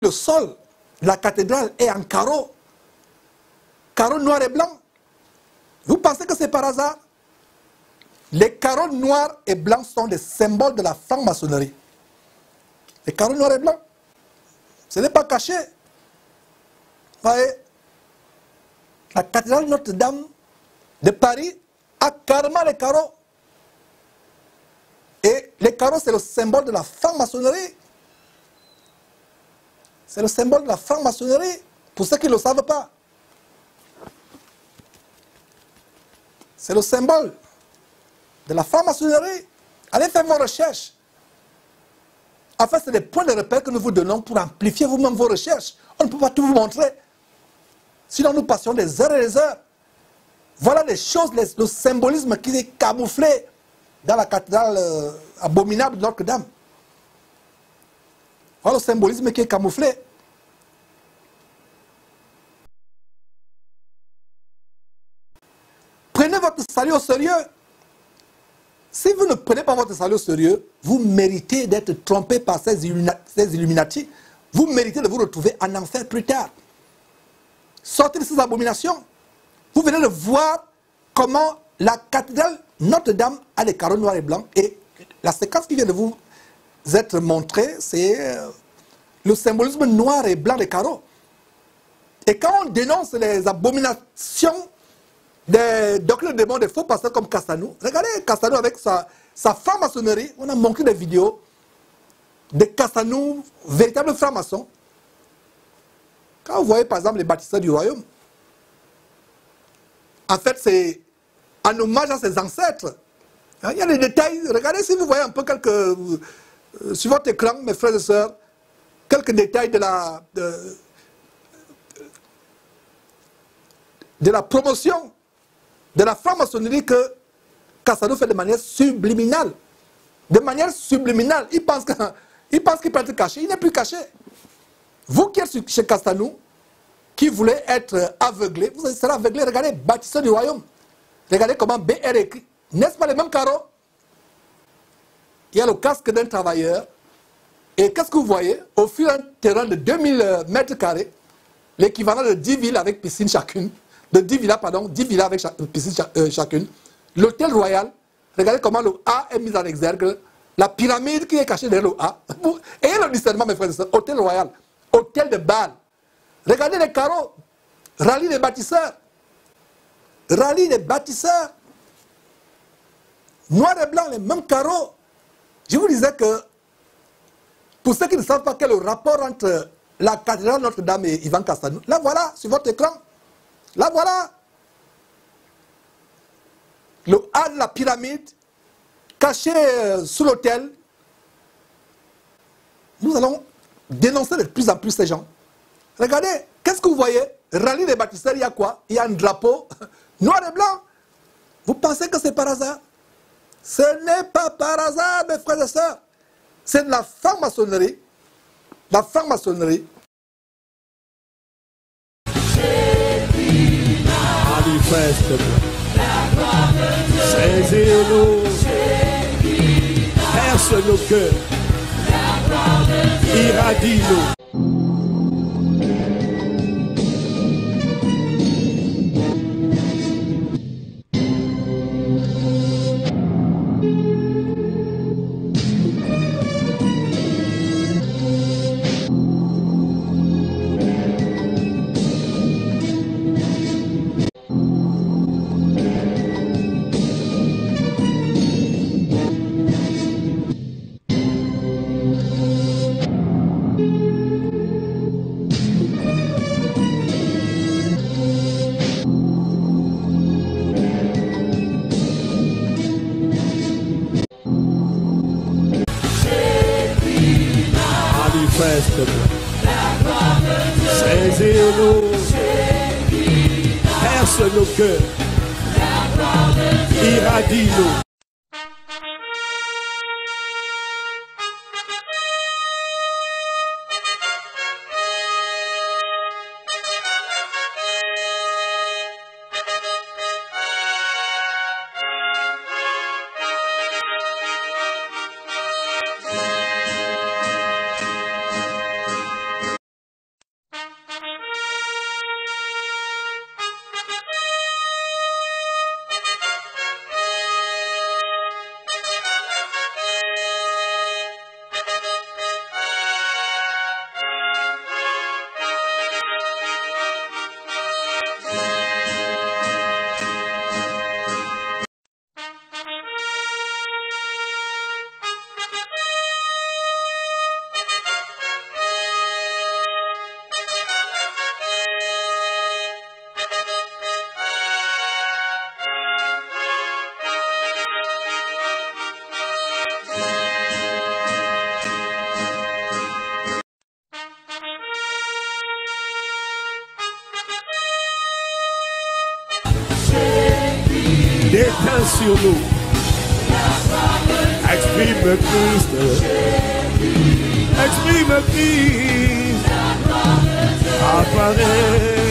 Le sol de la cathédrale est en carreaux. Carreaux noirs et blancs. Vous pensez que c'est par hasard? Les carreaux noirs et blancs sont des symboles de la franc-maçonnerie. Les carreaux noirs et blancs. Ce n'est pas caché. Vous voyez, la cathédrale Notre-Dame de Paris a carrément les carreaux. Et les carreaux, c'est le symbole de la franc-maçonnerie. C'est le symbole de la franc-maçonnerie, pour ceux qui ne le savent pas. C'est le symbole de la franc-maçonnerie. Allez faire vos recherches. En fait, c'est des points de repère que nous vous donnons pour amplifier vous-même vos recherches. On ne peut pas tout vous montrer. Sinon, nous passions des heures et des heures. Voilà les choses, le symbolisme qui est camouflé dans la cathédrale abominable de Notre-Dame. Voilà le symbolisme qui est camouflé. Prenez votre salut au sérieux. Si vous ne prenez pas votre salut au sérieux, vous méritez d'être trompé par ces Illuminati. Vous méritez de vous retrouver en enfer plus tard. Sortez de ces abominations. Vous venez de voir comment la cathédrale Notre-Dame a des carreaux noirs et blancs. Et la séquence qui vient de vous être montrée, c'est le symbolisme noir et blanc des carreaux. Et quand on dénonce les abominations des doctrines de démons, des faux pasteurs comme Castanou, regardez Castanou avec sa franc-maçonnerie. On a montré des vidéos de Castanou, véritable franc-maçon. Quand vous voyez par exemple les bâtisseurs du royaume, en fait c'est en hommage à ses ancêtres. Il y a des détails, regardez si vous voyez un peu quelques, sur votre écran, mes frères et sœurs, quelques détails de la promotion de la franc-maçonnerie que Castanou fait de manière subliminale. De manière subliminale. Il pense qu'il peut être caché. Il n'est plus caché. Vous qui êtes chez Castanou, qui voulez être aveuglé, vous serez aveuglé. Regardez, bâtisseur du royaume. Regardez comment BR est écrit. N'est-ce pas les mêmes carreaux? Il y a le casque d'un travailleur. Et qu'est-ce que vous voyez? Au fur et à mesure, un terrain de 2000 mètres carrés, l'équivalent de 10 villes avec piscine chacune, de 10 villas, pardon, 10 villas avec piscine chacune. L'hôtel royal, regardez comment le A est mis en exergue, la pyramide qui est cachée derrière le A. Ayez le discernement, mes frères et sœurs, hôtel royal, hôtel de Bâle. Regardez les carreaux, rallye des bâtisseurs. Rallye des bâtisseurs. Noir et blanc, les mêmes carreaux. Je vous disais que, pour ceux qui ne savent pas quel est le rapport entre la cathédrale Notre-Dame et Ivan Castanou, là voilà, sur votre écran, là voilà, le A de la pyramide, caché sous l'autel. Nous allons dénoncer de plus en plus ces gens. Regardez, qu'est-ce que vous voyez? Rallye des bâtisseurs, il y a quoi? Il y a un drapeau noir et blanc. Vous pensez que c'est par hasard? Ce n'est pas par hasard, mes frères et sœurs. C'est de la franc-maçonnerie. La franc-maçonnerie. Manifeste-toi. Saisis-nous. Perce nos cœurs. Irradie-nous. Manifeste-toi. Saisis-nous. Perce nos cœurs. Irradie-nous. déteins sur nous. Exprime Christ. Exprime Christ. Apparaît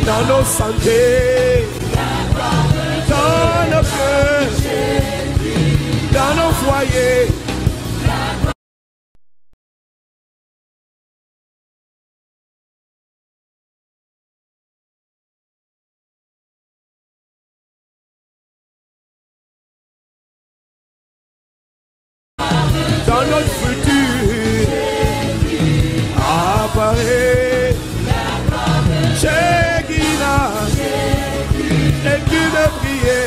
dans nos santé, dans nos cœurs, dans nos foyers. Dans notre futur, apparaît Shekinah, et tu me prier.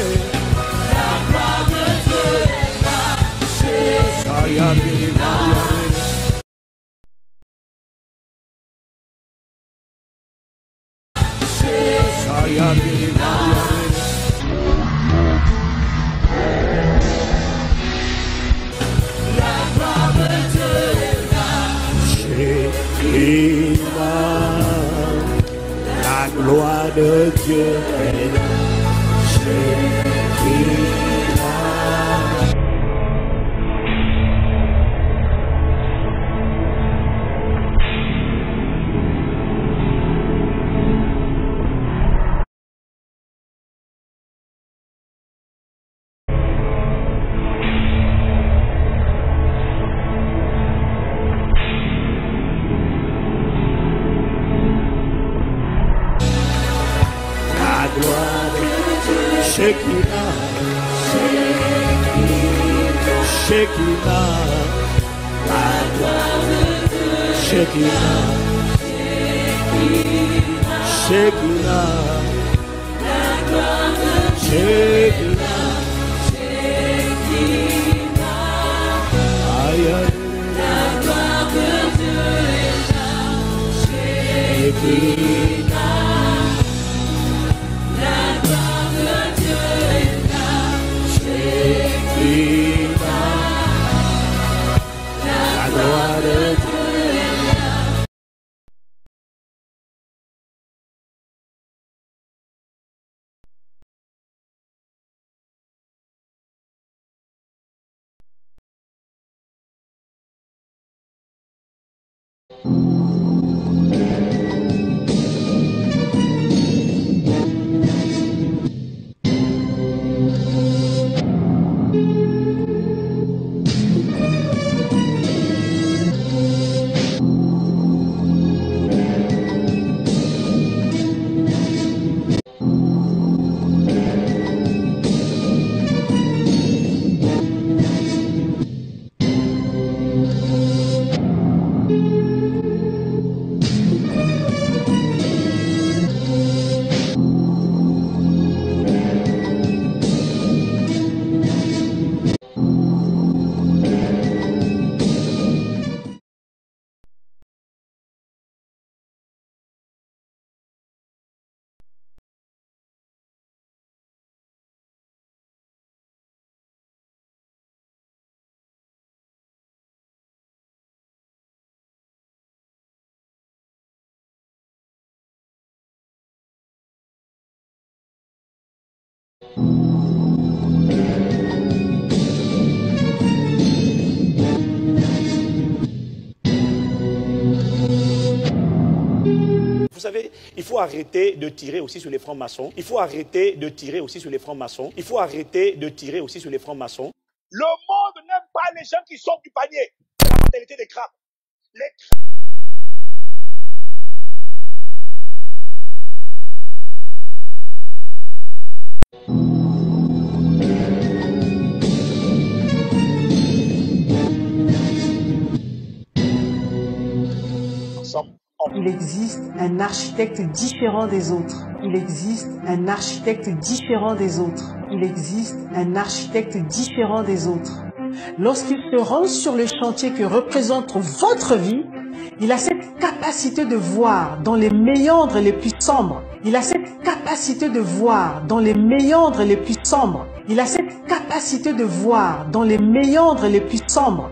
La gloire de Dieu est là. Shekinah, Shekinah, Shekinah, Shekinah, Shekinah, Vous savez, il faut arrêter de tirer aussi sur les francs-maçons. Il faut arrêter de tirer aussi sur les francs-maçons. Il faut arrêter de tirer aussi sur les francs-maçons. Le monde n'aime pas les gens qui sortent du panier. C'est la mentalité des crabes. Les Il existe un architecte différent des autres. Il existe un architecte différent des autres. Il existe un architecte différent des autres. Lorsqu'il se rend sur le chantier que représente votre vie, il a cette capacité de voir dans les méandres les plus sombres. Il a cette capacité de voir dans les méandres les plus sombres. Il a cette capacité de voir dans les méandres les plus sombres.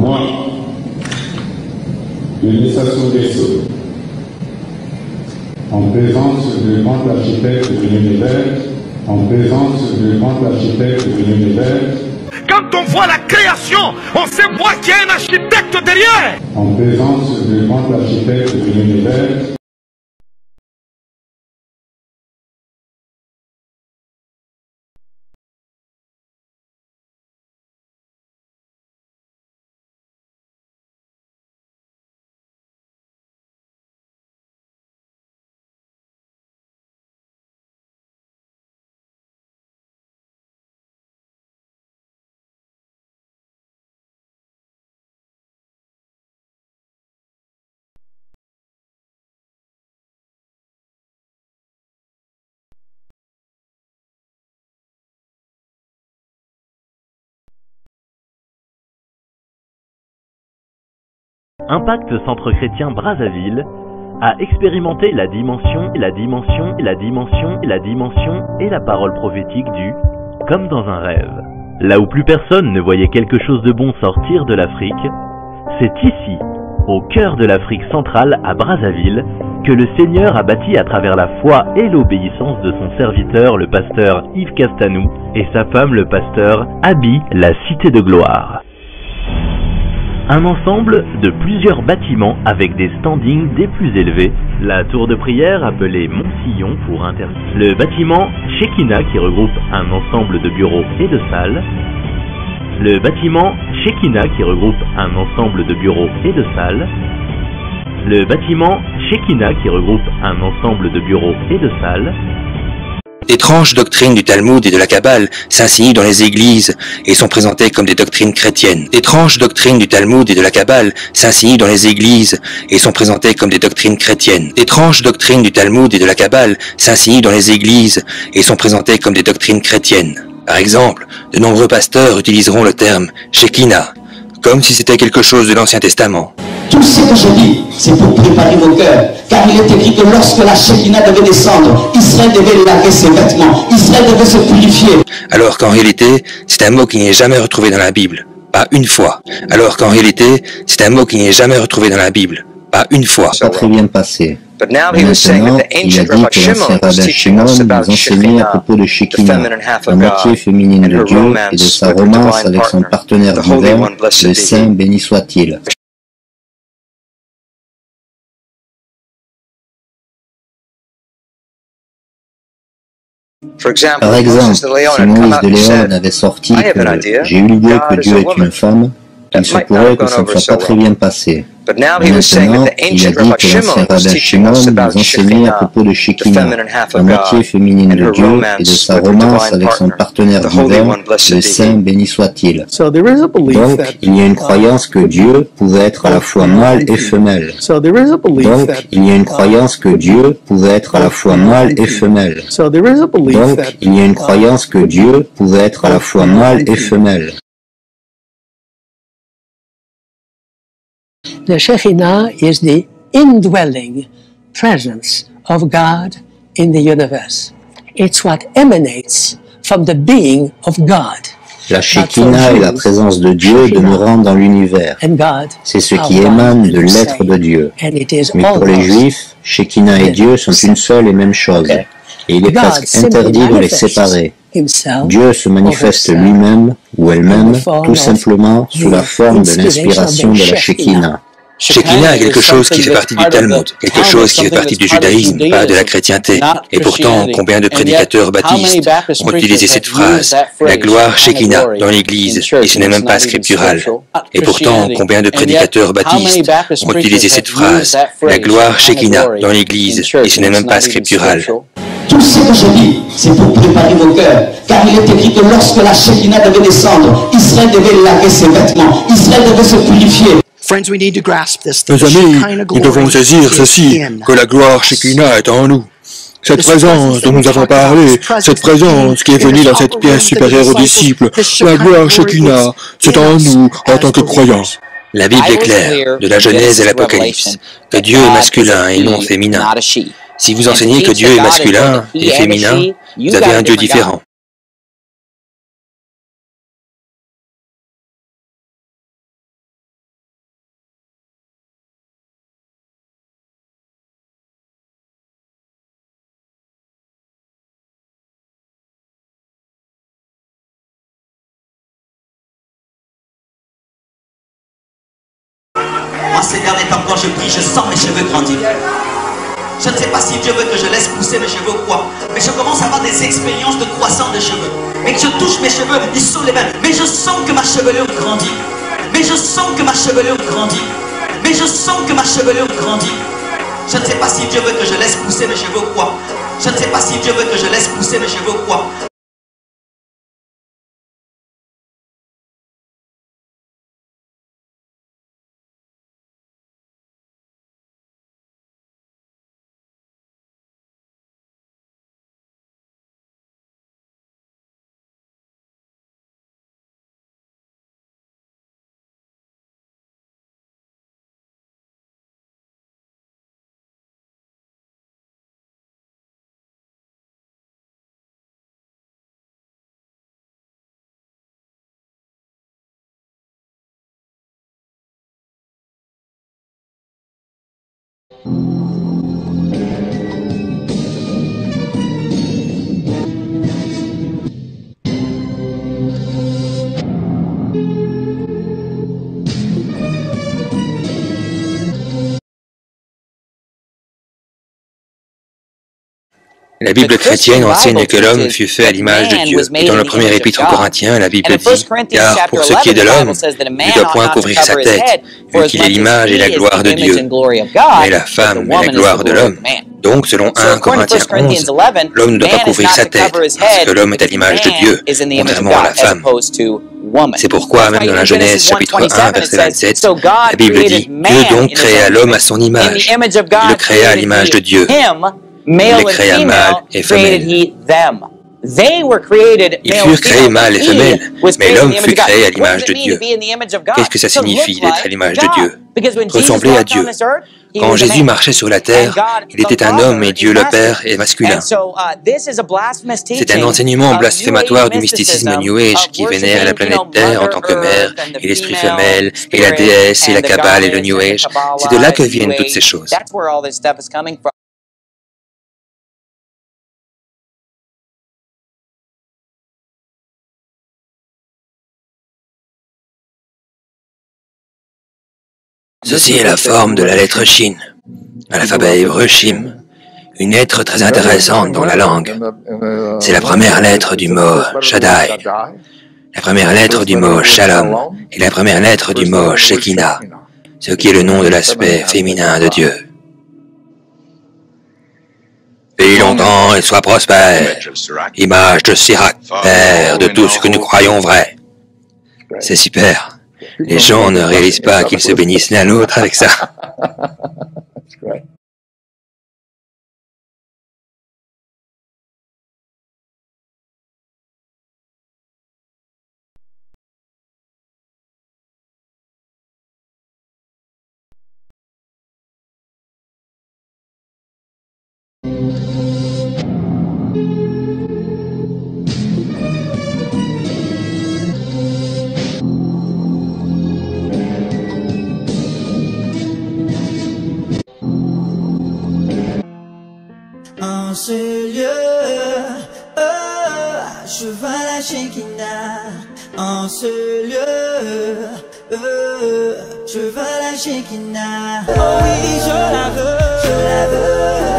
Moi, Denis Sassou Nguesso, en présence du grand architecte de l'univers, Quand on voit la création, on sait voir qu'il y a un architecte derrière. En présence du grand architecte de l'univers. Impact Centre Chrétien Brazzaville a expérimenté la dimension et la parole prophétique du « comme dans un rêve ». Là où plus personne ne voyait quelque chose de bon sortir de l'Afrique, c'est ici, au cœur de l'Afrique centrale à Brazzaville, que le Seigneur a bâti à travers la foi et l'obéissance de son serviteur le pasteur Yves Castanou et sa femme le pasteur Abi la Cité de Gloire. Un ensemble de plusieurs bâtiments avec des standings des plus élevés, la tour de prière appelée Mont-Sillon pour intervenir, le bâtiment Shekinah qui regroupe un ensemble de bureaux et de salles, le bâtiment Shekinah qui regroupe un ensemble de bureaux et de salles, le bâtiment Shekinah qui regroupe un ensemble de bureaux et de salles. D'étranges doctrines du Talmud et de la Kabbale s'insinuent dans les églises et sont présentées comme des doctrines chrétiennes. D'étranges doctrines du Talmud et de la Kabbale s'insinuent dans les églises et sont présentées comme des doctrines chrétiennes. D'étranges doctrines du Talmud et de la Kabbale s'insinuent dans les églises et sont présentées comme des doctrines chrétiennes. Par exemple, de nombreux pasteurs utiliseront le terme Shekinah, comme si c'était quelque chose de l'Ancien Testament. Tout ce que je dis, c'est pour préparer vos cœurs. Car il est écrit que lorsque la Shekinah devait descendre, Israël devait laver ses vêtements, Israël devait se purifier. Alors qu'en réalité, c'est un mot qui n'est jamais retrouvé dans la Bible, pas une fois. Alors qu'en réalité, c'est un mot qui n'est jamais retrouvé dans la Bible, pas une fois. Ça a très bien passé. Maintenant, il a dit que l'ancien rabbin Shimon nous enseignait à propos de Shekinah, la moitié féminine de Dieu et de sa romance avec son partenaire divin, le Saint béni soit-il. Par exemple, si Moïse de Léon avait sorti que j'ai eu l'idée que Dieu est une femme, il se pourrait que ça ne soit pas très bien passé. Maintenant, il a dit que l'ancien rabbin Shimon nous enseignait à propos de Shekinah, la moitié féminine de Dieu et de sa romance avec son partenaire divin, le Saint béni soit-il. Donc, il y a une croyance que Dieu pouvait être à la fois mâle et femelle. Donc, il y a une croyance que Dieu pouvait être à la fois mâle et femelle. Donc, il y a une croyance que Dieu pouvait être à la fois mâle et femelle. The Shekinah is the indwelling presence of God in the universe. It's what emanates from the being of God. La Shekinah est la présence de Dieu demeurant dans l'univers. C'est ce qui émane de l'être de Dieu. Mais pour les Juifs, Shekinah et Dieu sont une seule et même chose. Et il est presque interdit de les séparer. Dieu se manifeste lui-même ou elle-même tout simplement sous la forme de l'inspiration de la Shekinah. Shekinah est quelque chose qui fait partie du Talmud, quelque chose qui fait partie du judaïsme, pas de la chrétienté. Et pourtant, combien de prédicateurs baptistes ont utilisé cette phrase, la gloire Shekinah, dans l'Église, et ce n'est même pas scriptural. Et pourtant, combien de prédicateurs baptistes ont utilisé cette phrase, la gloire Shekinah, dans l'Église, et ce n'est même pas scriptural. Tout ce que je dis, c'est pour préparer vos cœurs. Car il est écrit que lorsque la Shekinah devait descendre, Israël devait laver ses vêtements, Israël devait se purifier. Mes amis, nous devons saisir ceci, que la gloire Shekinah est en nous. Cette présence dont nous avons parlé, cette présence qui est venue dans cette pièce supérieure aux disciples, la gloire Shekinah, c'est en nous en tant que croyants. La Bible est claire, de la Genèse à l'Apocalypse, que Dieu est masculin et non féminin. Si vous enseignez que Dieu est masculin et féminin, vous avez un Dieu différent. ces derniers temps, quand je prie, je sens mes cheveux grandir. Je ne sais pas si Dieu veut que je laisse pousser mes cheveux ou quoi, mais je commence à avoir des expériences de croissance de cheveux. Et que je touche mes cheveux, ils sont les mêmes. Mais je sens que ma chevelure grandit. Mais je sens que ma chevelure grandit. Mais je sens que ma chevelure grandit. Je ne sais pas si Dieu veut que je laisse pousser mes cheveux ou quoi. Je ne sais pas si Dieu veut que je laisse pousser mes cheveux ou quoi. La Bible chrétienne enseigne que l'homme fut fait à l'image de Dieu. Et dans le premier épître aux Corinthiens, la Bible dit « Car pour ce qui est de l'homme, il ne doit point couvrir sa tête, vu qu'il est l'image et la gloire de Dieu. Mais la femme est la gloire de l'homme. » Donc, selon 1 Corinthiens 11, l'homme ne doit pas couvrir sa tête, parce que l'homme est à l'image de Dieu, contrairement à la femme. C'est pourquoi, même dans la Genèse chapitre 1, verset 27, la Bible dit « Dieu donc créa l'homme à son image. Il le créa à l'image de Dieu. Il les créa mâle et femelle. Ils furent créés mâle et femelle, mais l'homme fut créé à l'image de Dieu. Qu'est-ce que ça signifie d'être à l'image de Dieu? Ressembler à Dieu. Quand Jésus marchait sur la terre, il était un homme et Dieu le Père est masculin. C'est un enseignement blasphématoire du mysticisme New Age qui vénère la planète Terre en tant que mère, et l'esprit femelle, et la déesse, et la Kabbale et le New Age. C'est de là que viennent toutes ces choses. Ceci est la forme de la lettre Shin, à l'alphabet hébreu Shim, une lettre très intéressante dans la langue. C'est la première lettre du mot Shaddai, la première lettre du mot Shalom et la première lettre du mot Shekinah, ce qui est le nom de l'aspect féminin de Dieu. Vis longtemps et sois prospère, image de Sirac, père de tout ce que nous croyons vrai. C'est super. Les gens ne réalisent pas qu'ils se bénissent l'un l'autre avec ça. En ce lieu, je vois la Shekinah. En ce lieu, je vois la Shekinah. Oh oui, je la veux,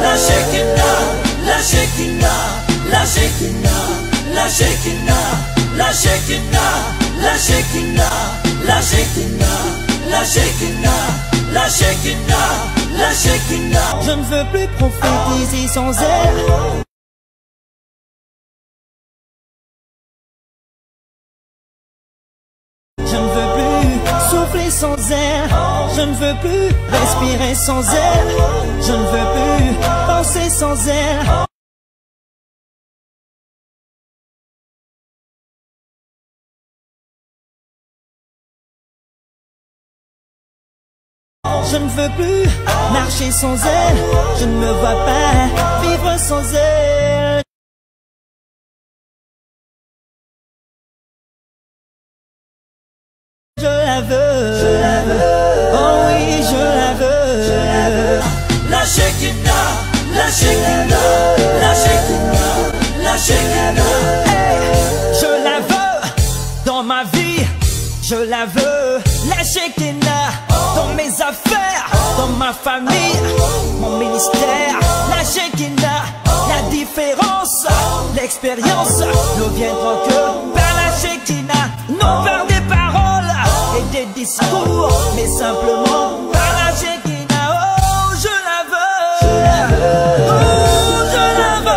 la Shekinah, la Shekinah, la Shekinah, la Shekinah, la Shekinah, la Shekinah, la Shekinah, la Shekinah, la Shekinah. La Shekinah. Je ne veux plus prophétiser sans elle. Je ne veux plus souffler sans elle. Je ne veux plus respirer sans elle. Je ne veux plus penser sans elle. Je ne veux plus marcher sans elle, je ne me vois pas vivre sans elle. Je la veux, oh oui, je la veux. La Shekinah, la Shekinah, la Shekinah, la Shekinah. Hey, je la veux dans ma vie, je la veux, la Shekinah. Dans mes affaires, L'expérience nous viendra que par la Shekinah, non par des paroles et des discours, mais simplement par la Shekinah. Oh, je la veux, je la veux, oh, je la veux.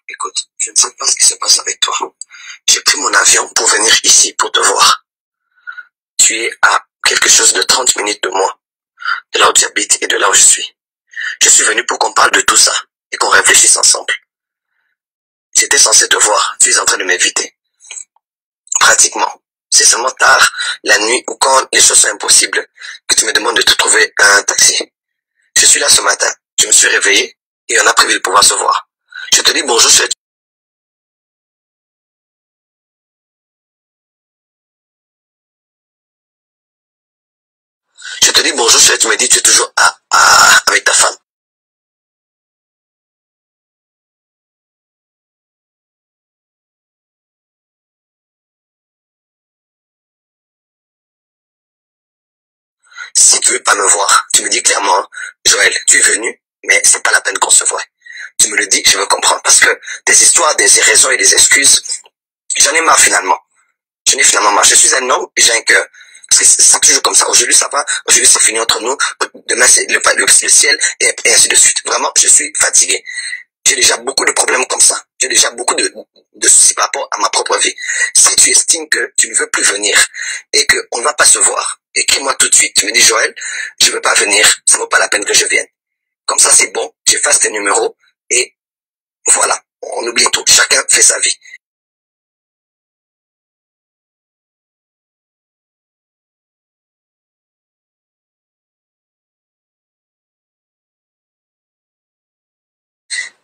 Écoute, je ne sais pas ce qui se passe avec toi. J'ai pris mon avion pour venir ici pour te voir. Tu es à quelque chose de 30 minutes de moi, de là où tu habites et de là où je suis. Je suis venu pour qu'on parle de tout ça et qu'on réfléchisse ensemble. J'étais censé te voir, tu es en train de m'éviter. Pratiquement. C'est seulement tard, la nuit ou quand les choses sont impossibles, que tu me demandes de te trouver un taxi. Je suis là ce matin, je me suis réveillé et on a prévu de pouvoir se voir. Je te dis bonjour, je te dis bonjour, tu me dis tu es toujours avec ta femme. Si tu veux pas me voir, tu me dis clairement, Joël, tu es venu, mais c'est pas la peine qu'on se voie. Tu me le dis, je veux comprendre, parce que des histoires, des raisons et des excuses, j'en ai marre finalement. J'en ai finalement marre. Je suis un homme et j'ai un cœur. Parce que c'est toujours comme ça. Aujourd'hui ça va, aujourd'hui c'est fini entre nous, demain c'est le ciel et ainsi de suite. Vraiment, je suis fatigué. J'ai déjà beaucoup de problèmes comme ça. J'ai déjà beaucoup de soucis par rapport à ma propre vie. Si tu estimes que tu ne veux plus venir et qu'on ne va pas se voir, écris-moi tout de suite. Tu me dis, Joël, je ne veux pas venir, ça ne vaut pas la peine que je vienne. Comme ça, c'est bon, j'efface tes numéros et voilà, on oublie tout. Chacun fait sa vie.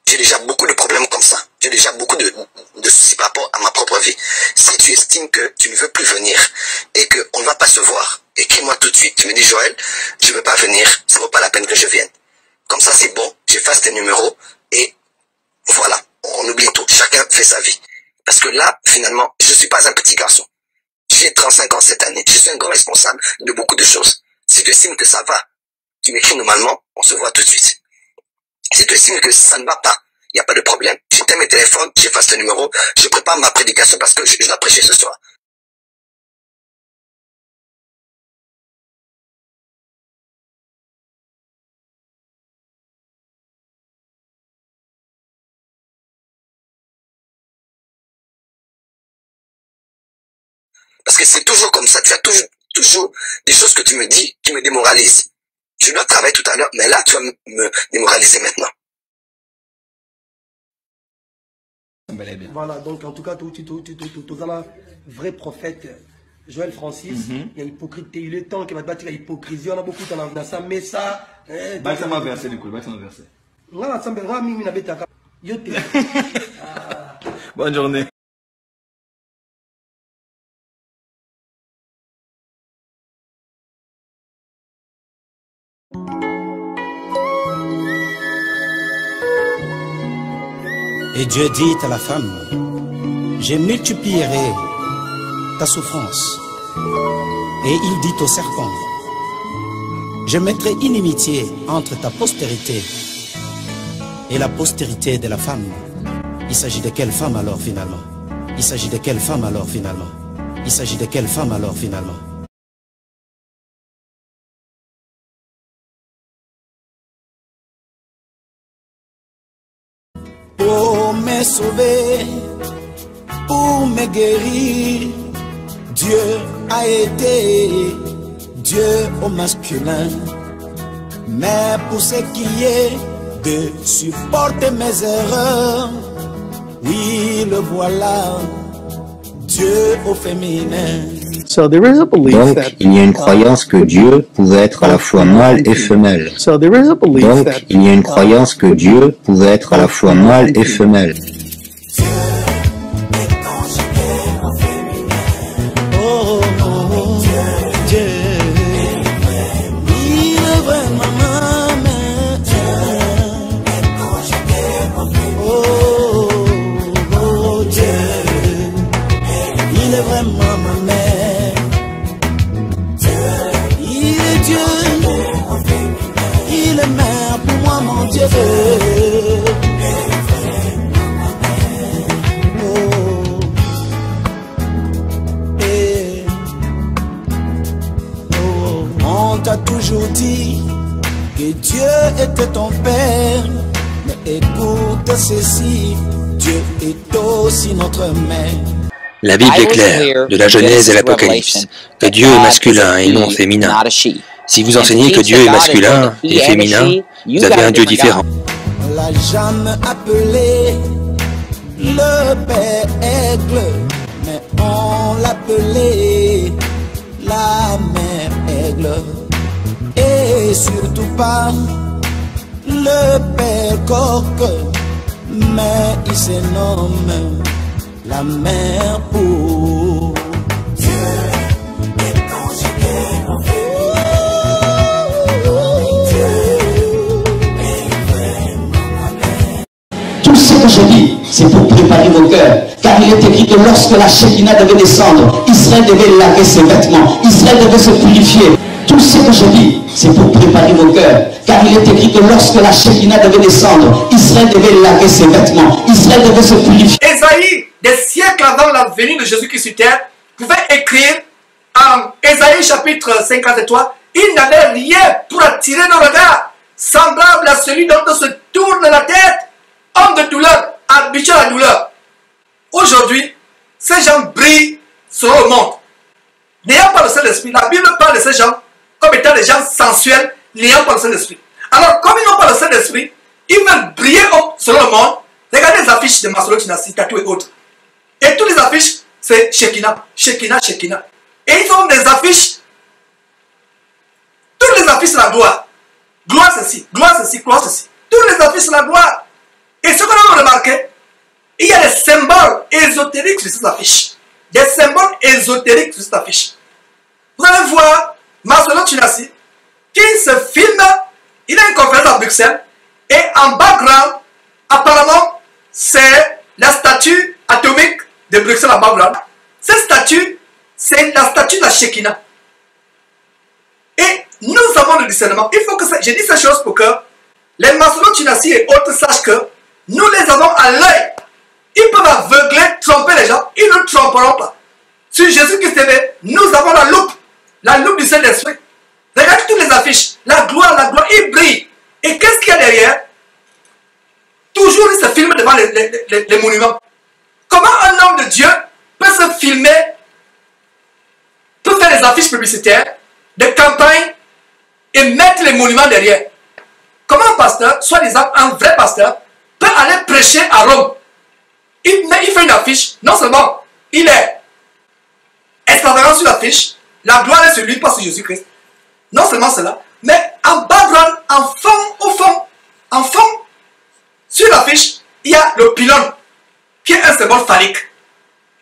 J'ai déjà beaucoup de problèmes comme ça. J'ai déjà beaucoup de soucis par rapport à ma propre vie. Si tu estimes que tu ne veux plus venir et qu'on ne va pas se voir, écris-moi tout de suite. Tu me dis, Joël, je ne veux pas venir, ça ne vaut pas la peine que je vienne. Comme ça, c'est bon, j'efface tes numéros et voilà, on oublie tout. Chacun fait sa vie. Parce que là, finalement, je ne suis pas un petit garçon. J'ai 35 ans cette année. Je suis un grand responsable de beaucoup de choses. Si tu estimes que ça va, tu m'écris normalement, on se voit tout de suite. Si tu estimes que ça ne va pas, il n'y a pas de problème. J'éteins mes téléphones, j'efface le numéro, je prépare ma prédication parce que je dois prêcher ce soir. Parce que c'est toujours comme ça, tu as toujours des choses que tu me dis qui me démoralisent. Je dois travailler tout à l'heure, mais là, tu vas me démoraliser maintenant. Voilà, donc en tout cas, tu es un vrai prophète, Joël Francis. Il y a hypocrite, il est temps qu'il va battre l'hypocrisie. On a beaucoup dans ça, mais ça. Bâtiment ma verset, Nicole, bâtiment verset. Bonne journée. Et Dieu dit à la femme, je multiplierai ta souffrance. Et il dit au serpent, je mettrai inimitié entre ta postérité et la postérité de la femme. Il s'agit de quelle femme alors finalement? Il s'agit de quelle femme alors finalement? Il s'agit de quelle femme alors finalement? Pour me sauver, pour me guérir, Dieu a été Dieu au masculin. Mais pour ce qui est de supporter mes erreurs, Oui, le voilà, Dieu au féminin. Donc, il y a une croyance que Dieu pouvait être à la fois mâle et femelle. Donc, il y a une croyance que Dieu pouvait être à la fois mâle et femelle. On t'a toujours dit que Dieu était ton père, mais écoute ceci, Dieu est aussi notre mère. La Bible est claire, de la Genèse à l'Apocalypse, que Dieu est masculin et non féminin. Si vous enseignez que Dieu est masculin et féminin, vous avez un Dieu différent. On l'a jamais appelé le Père Aigle, mais on l'appelait la Mère Aigle. Et surtout pas le Père Coq, mais il se nomme la Mère Pou. Tout ce que je dis, c'est pour préparer vos cœurs. Car il est écrit que lorsque la Shekinah devait descendre, Israël devait laver ses vêtements, Israël devait se purifier. Tout ce que je dis, c'est pour préparer vos cœurs. Car il est écrit que lorsque la Shekinah devait descendre, Israël devait laver ses vêtements, Israël devait se purifier. Ésaïe, des siècles avant la venue de Jésus-Christ sur terre, pouvait écrire en Ésaïe chapitre 53, il n'avait rien pour attirer nos regards, semblable à celui dont on se tourne la tête, homme de douleur, habitué à la douleur. Aujourd'hui, ces gens brillent sur le monde. N'ayant pas le Saint-Esprit, la Bible parle de ces gens comme étant des gens sensuels, n'ayant pas le Saint-Esprit. Alors, comme ils n'ont pas le Saint-Esprit, ils veulent briller sur le monde. Regardez les affiches de Masolo Chinasi, Tatou et autres. Et toutes les affiches, c'est Shekinah, Shekinah, Shekinah. Et ils ont des affiches. Toutes les affiches, c'est la gloire. Gloire ceci, gloire ceci, gloire ceci. Toutes les affiches, c'est la gloire. Et ce qu'on a remarqué, il y a des symboles ésotériques sur ces affiches. Des symboles ésotériques sur cette affiche. Vous allez voir Masolo Chinasi qui se filme. Il a une conférence à Bruxelles. Et en background, apparemment, c'est la statue atomique de Bruxelles en background. Cette statue, c'est la statue de la Shekinah. Et nous avons le discernement. Il faut que je dise ces choses pour que les Masolo Chinasi et autres sachent que nous les avons à l'œil. Ils peuvent aveugler, tromper les gens. Ils ne tromperont pas. Sur Jésus-Christ TV, nous avons la loupe du Saint-Esprit. Regardez toutes les affiches. La gloire, il brille. Et qu'est-ce qu'il y a derrière? Toujours, il se filme devant les monuments. Comment un homme de Dieu peut se filmer, peut faire des affiches publicitaires, des campagnes et mettre les monuments derrière? Comment un pasteur, soi-disant un vrai pasteur, peut aller prêcher à Rome? Il fait une affiche, non seulement il est extravagant sur l'affiche, la gloire est sur lui, pas sur Jésus-Christ. Non seulement cela, mais en background, en fond, sur l'affiche, il y a le pylône, qui est un symbole phallique,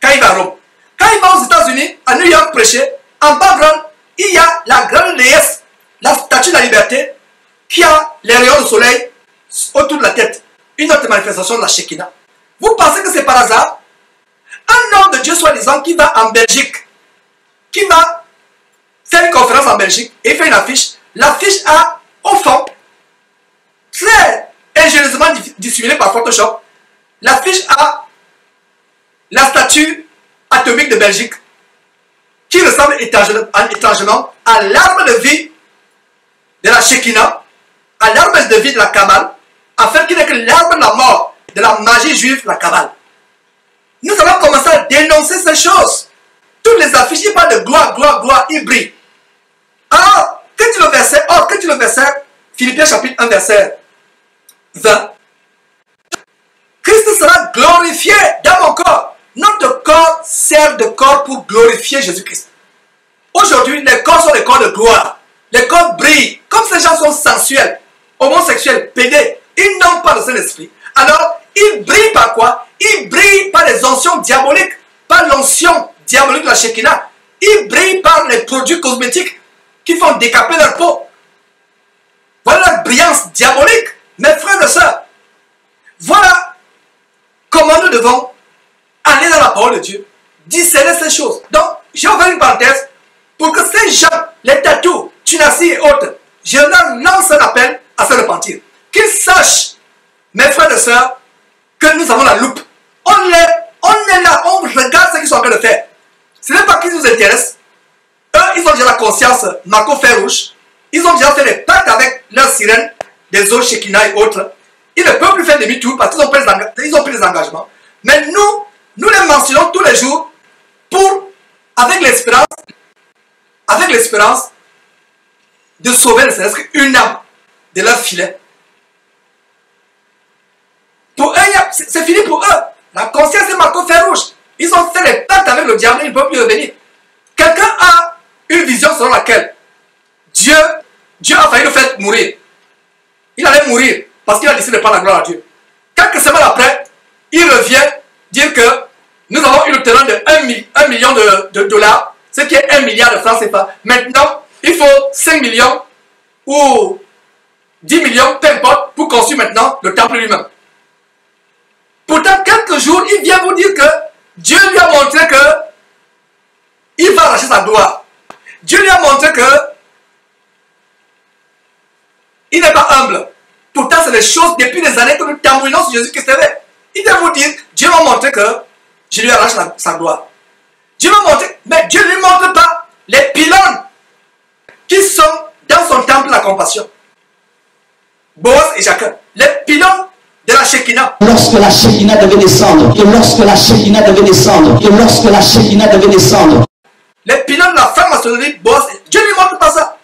quand il va à Rome. Quand il va aux États-Unis, à New York prêcher, en background, il y a la grande déesse, la statue de la liberté, qui a les rayons de soleil autour de la tête. Une autre manifestation de la Shekinah. Vous pensez que c'est par hasard? Un homme de Dieu soi-disant qui va en Belgique, qui va faire une conférence en Belgique et fait une affiche. L'affiche a, au fond, très ingénieusement dissimulé par Photoshop, l'affiche a la statue atomique de Belgique qui ressemble étrangement à l'arbre de vie de la Shekinah, à l'arbre de vie de la Kabbale, afin qu'il n'est que l'arbre de la mort de la magie juive, la Kabbale. Nous allons commencer à dénoncer ces choses. Toutes les affiches, ils parlent de gloire, gloire, gloire, ils brillent. Alors, que dit le verset, Philippiens chapitre 1, verset 20. Christ Christ sera glorifié dans mon corps. Notre corps sert de corps pour glorifier Jésus-Christ. Aujourd'hui, les corps sont des corps de gloire. Les corps brillent. Comme ces gens sont sensuels, homosexuels, pédés, ils n'ont pas le Saint-Esprit. Alors, ils brillent par quoi? Ils brillent par les onction diaboliques, par l'onction diabolique de la Shekinah. Ils brillent par les produits cosmétiques qui font décaper leur peau. Voilà la brillance diabolique, mes frères et sœurs. Voilà comment nous devons aller dans la parole de Dieu, discerner ces choses. Donc, j'ai ouvert une parenthèse pour que ces gens, les tatous, Tunasi et autres, je leur lance un appel à se repentir. Qu'ils sachent, mes frères et sœurs, que nous avons la loupe. On est là, on regarde ce qu'ils sont en train de faire. Ce n'est pas qu'ils nous intéressent. Eux, ils ont déjà la conscience, Marco Fer Rouge. Ils ont déjà fait des pactes avec leurs sirènes, des autres Shekinah et autres. Ils ne peuvent plus faire demi-tour parce qu'ils ont pris des engagements. Mais nous les mentionnons tous les jours pour, avec l'espérance de sauver ne serait-ce qu'une âme de leur filet. Pour eux, c'est fini pour eux. La conscience est Marco Fer Rouge. Ils ont fait des pactes avec le diable, ils ne peuvent plus revenir. Quelqu'un a une vision selon laquelle Dieu a failli le faire mourir. Il allait mourir parce qu'il a décidé de prendre la gloire à Dieu. Quelques semaines après, il revient dire que nous avons eu le terrain de 1 million de dollars, ce qui est 1 milliard de francs CFA. Maintenant, il faut 5 millions ou 10 millions, peu importe, pour construire maintenant le temple lui-même. Pourtant, quelques jours, il vient vous dire que Dieu lui a montré que il va arracher sa gloire. Dieu lui a montré que il n'est pas humble. Pourtant, c'est des choses depuis des années que nous tambourinons sur Jésus-Christ. Il vient vous dire, Dieu m'a montré que je lui arrache sa gloire. Dieu m'a montré, mais Dieu ne lui montre pas les pylônes qui sont dans son temple de la compassion. Boaz et Jacques, les pylônes de la Shekinah. Lorsque la Shekinah devait descendre, que lorsque la Shekinah devait descendre, que lorsque la Shekinah devait descendre. Les pylônes de la franc-maçonnerie, Boaz, Dieu ne lui montre pas ça.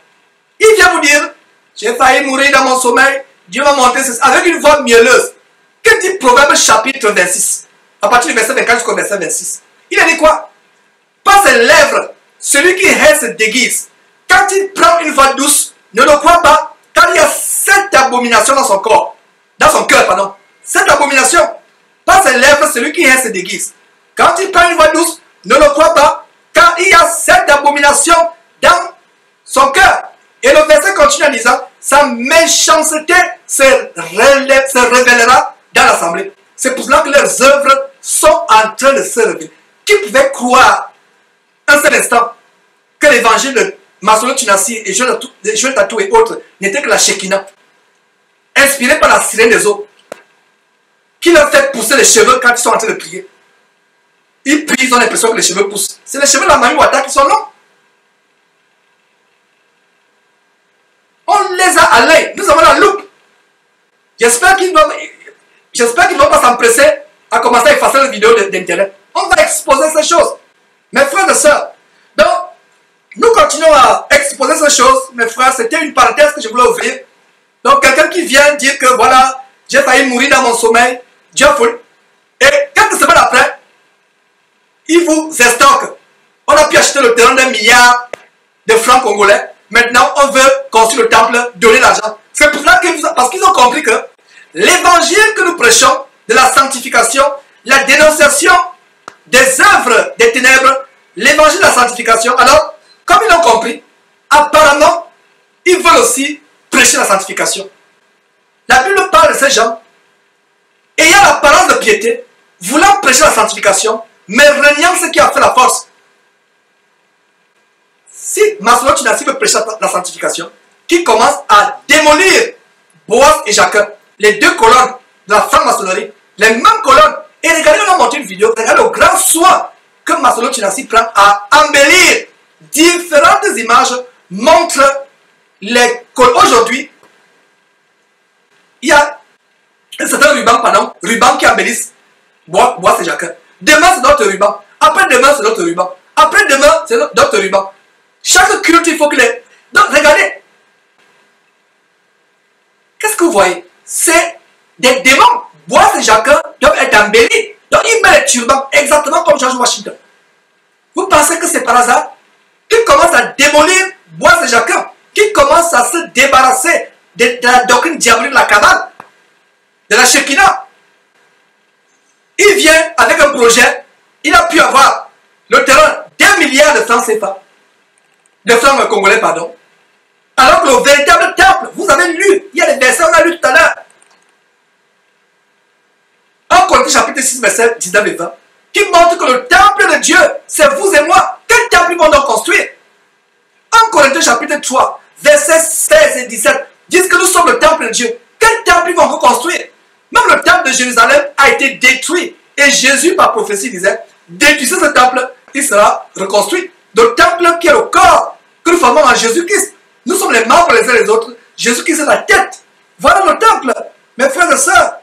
Il vient vous dire, j'ai failli mourir dans mon sommeil, Dieu m'a montré ceci, avec une voix mielleuse. Que dit Proverbe chapitre 26, à partir du verset 24 jusqu'au verset 26. Il a dit quoi? Par ses lèvres, celui qui hait se déguise. Quand il prend une voix douce, ne le crois pas, car il y a cette abomination dans son corps. Dans son cœur, pardon. Cette abomination. Par ses lèvres, celui qui hait se déguise. Quand il prend une voix douce, ne le crois pas, car il y a cette abomination dans son cœur. Et le verset continue en disant, sa méchanceté se révélera dans l'assemblée. C'est pour cela que leurs œuvres sont en train de se révéler. Qui pouvait croire un seul instant que l'évangile de Masolo Tunasi et Joël Tatou et autres n'était que la Shekinah, inspirée par la sirène des eaux, qui leur fait pousser les cheveux quand ils sont en train de prier. Ils prient, ils ont l'impression que les cheveux poussent. C'est les cheveux de la Mami Wata qui sont longs. On les a à l'œil. Nous avons la loupe. J'espère qu'ils ne vont pas s'empresser à commencer à effacer les vidéos d'Internet. On va exposer ces choses. Mes frères et sœurs. Donc, nous continuons à exposer ces choses. Mes frères, c'était une parenthèse que je voulais ouvrir. Donc, quelqu'un qui vient dire que voilà, j'ai failli mourir dans mon sommeil. Dieu a voulu. Et quelques semaines après, il vous estorque. On a pu acheter le terrain d'1 milliard de francs congolais. Maintenant, on veut construire le temple, donner l'argent. C'est pour cela parce qu'ils ont compris que l'évangile que nous prêchons de la sanctification, la dénonciation des œuvres des ténèbres, l'évangile de la sanctification. Alors, comme ils l'ont compris, apparemment, ils veulent aussi prêcher la sanctification. La Bible parle de ces gens ayant l'apparence de piété, voulant prêcher la sanctification, mais reniant ce qui a fait la force. Si Masolo Tunasi veut prêcher la sanctification, qui commence à démolir Boaz et Jacques, les deux colonnes de la franc-maçonnerie, les mêmes colonnes, et regardez, on a monté une vidéo, regardez le grand soin que Masolo Tunasi prend à embellir différentes images, montrent les colonnes. Aujourd'hui, il y a un certain ruban qui embellissent Boaz et Jacques. Demain, c'est d'autres rubans. Après-demain, c'est d'autres rubans. Après-demain, c'est d'autres rubans. Chaque culte, il faut que les... Donc, regardez. Qu'est-ce que vous voyez? C'est des démons Boaz et Jacquin doivent être embellis. Donc il met les turbans exactement comme George Washington. Vous pensez que c'est par hasard? Qu'il commence à démolir Boaz et Jacquin, qu'il commence à se débarrasser de la doctrine diabolique de la Kabbale, de la Shekinah. Il vient avec un projet, il a pu avoir le terrain d'1 milliard de francs CFA, de francs congolais, pardon. Alors que le véritable temple, vous avez lu, il y a des versets, on a lu tout à l'heure. 1 Corinthiens chapitre 6, verset 19 et 20, qui montre que le temple de Dieu, c'est vous et moi. Quel temple ils vont donc construire? 1 Corinthiens chapitre 3, versets 16 et 17, disent que nous sommes le temple de Dieu. Quel temple ils vont reconstruire? Même le temple de Jérusalem a été détruit. Et Jésus, par prophétie, disait, détruisez ce temple, il sera reconstruit. Le temple qui est le corps que nous formons en Jésus-Christ. Nous sommes les membres les uns les autres. Jésus-Christ est la tête. Voilà le temple. Mes frères et sœurs,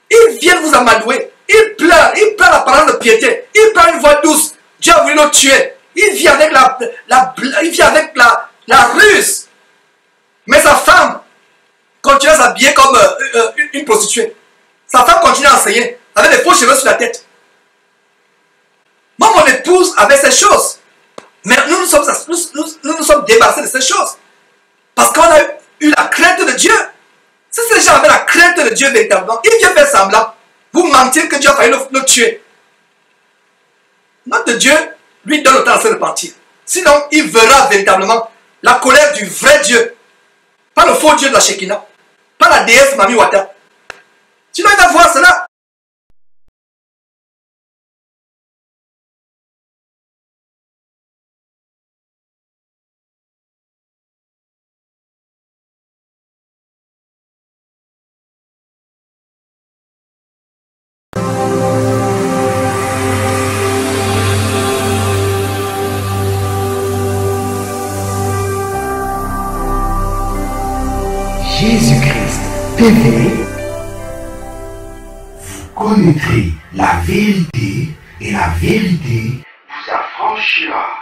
ils viennent vous amadouer. Ils pleurent la parole de piété. Ils parlent une voix douce. Dieu a voulu nous tuer. Il vit avec la ruse. Mais sa femme continue à s'habiller comme une prostituée. Sa femme continue à enseigner avec des faux cheveux sur la tête. Moi, mon épouse avait ces choses. Mais nous nous sommes débarrassés de ces choses. Parce qu'on a eu la crainte de Dieu. Si ces gens avaient la crainte de Dieu véritablement, ils viennent faire semblant. Vous mentir que Dieu a failli nous tuer. Notre Dieu lui donne le temps de se repentir. Sinon, il verra véritablement la colère du vrai Dieu. Pas le faux Dieu de la Shekinah. Pas la déesse Mami Wata. Sinon, il va voir cela. Jésus-Christ TV, vous connaîtrez la vérité et la vérité vous affranchira.